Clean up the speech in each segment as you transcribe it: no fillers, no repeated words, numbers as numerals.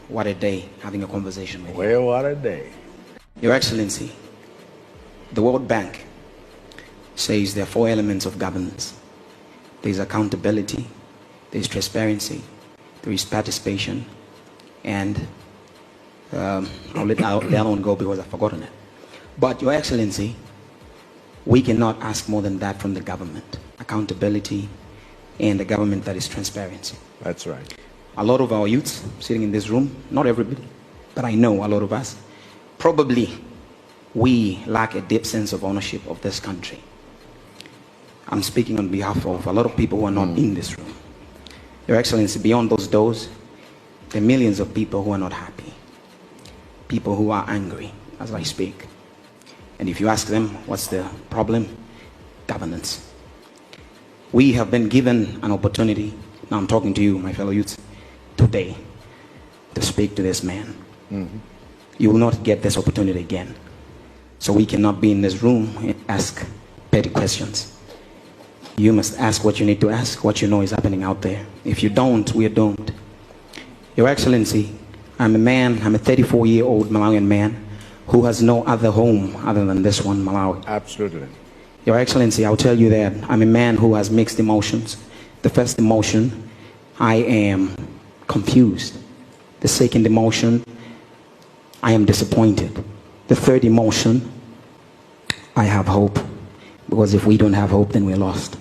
what a day having a conversation with you. Well, what a day. Your Excellency, the World Bank says there are 4 elements of governance. There is accountability, there is transparency, there is participation, and I'll let the other one go because I've forgotten it. But Your Excellency, we cannot ask more than that from the government. Accountability and the government that is transparency. That's right. A lot of our youths sitting in this room, not everybody, but I know a lot of us, probably we lack a deep sense of ownership of this country. I'm speaking on behalf of a lot of people who are not in this room. Your Excellency, beyond those doors, there are millions of people who are not happy. People who are angry as I speak. And if you ask them, what's the problem? Governance. We have been given an opportunity, now I'm talking to you, my fellow youths, today, to speak to this man. You will not get this opportunity again. So we cannot be in this room and ask petty questions. You must ask what you need to ask, what you know is happening out there. If you don't, we are doomed. Your Excellency, I'm a 34-year-old Malawian man who has no other home other than this one, Malawi. Absolutely. Your Excellency, I'll tell you that I'm a man who has mixed emotions. The first emotion, I am confused. The second emotion, I am disappointed. The third emotion, I have hope. Because if we don't have hope, then we're lost.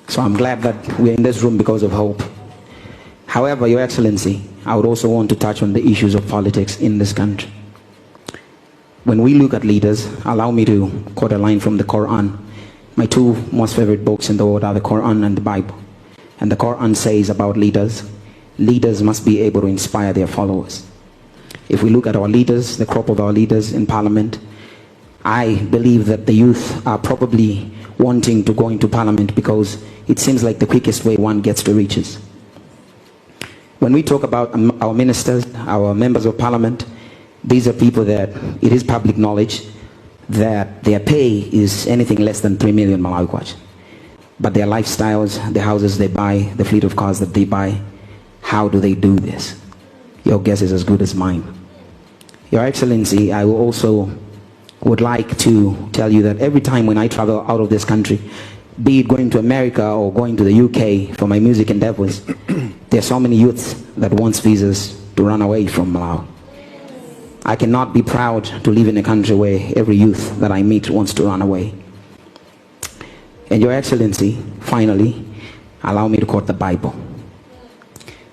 So I'm glad that we're in this room because of hope. However, Your Excellency, I would also want to touch on the issues of politics in this country. When we look at leaders, allow me to quote a line from the Quran. My 2 most favorite books in the world are the Quran and the Bible. And the Quran says about leaders, leaders must be able to inspire their followers. If we look at our leaders, the crop of our leaders in Parliament, I believe that the youth are probably wanting to go into Parliament because it seems like the quickest way one gets to riches. When we talk about our ministers, our members of Parliament, these are people that it is public knowledge that their pay is anything less than 3 million Malawi kwacha. But their lifestyles, the houses they buy, the fleet of cars that they buy, how do they do this? Your guess is as good as mine. Your Excellency, I will also would like to tell you that every time when I travel out of this country, be it going to America or going to the UK for my music endeavors, there are so many youths that wants visas to run away from Malawi. I cannot be proud to live in a country where every youth that I meet wants to run away. And Your Excellency, finally, allow me to quote the Bible.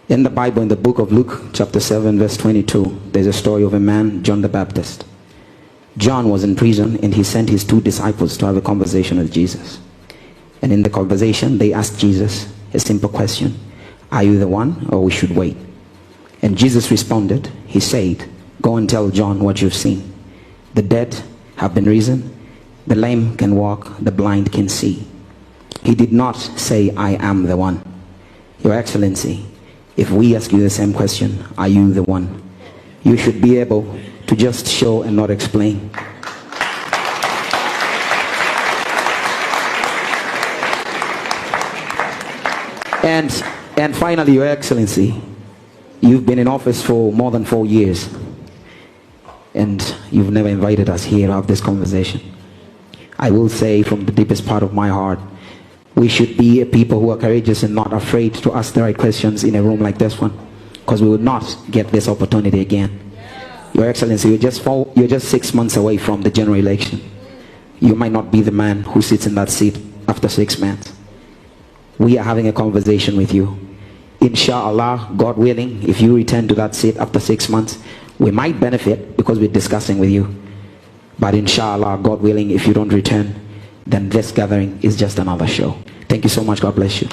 In the Bible, in the book of Luke, chapter 7, verse 22, there's a story of a man, John the Baptist. John was in prison and he sent his 2 disciples to have a conversation with Jesus. And in the conversation, they asked Jesus a simple question. Are you the one, or we should wait? And Jesus responded. He said, go and tell John what you've seen. The dead have been risen. The lame can walk. The blind can see. He did not say, I am the one. Your Excellency, if we ask you the same question, are you the one? You should be able to just show and not explain. And finally, Your Excellency, you've been in office for more than 4 years. And you've never invited us here to have this conversation. I will say from the deepest part of my heart, we should be a people who are courageous and not afraid to ask the right questions in a room like this one. Because we will not get this opportunity again. Your Excellency, you're just 6 months away from the general election. You might not be the man who sits in that seat after 6 months. We are having a conversation with you. Inshallah, God willing, if you return to that seat after 6 months, we might benefit because we're discussing with you. But inshallah, God willing, if you don't return, then this gathering is just another show. Thank you so much. God bless you.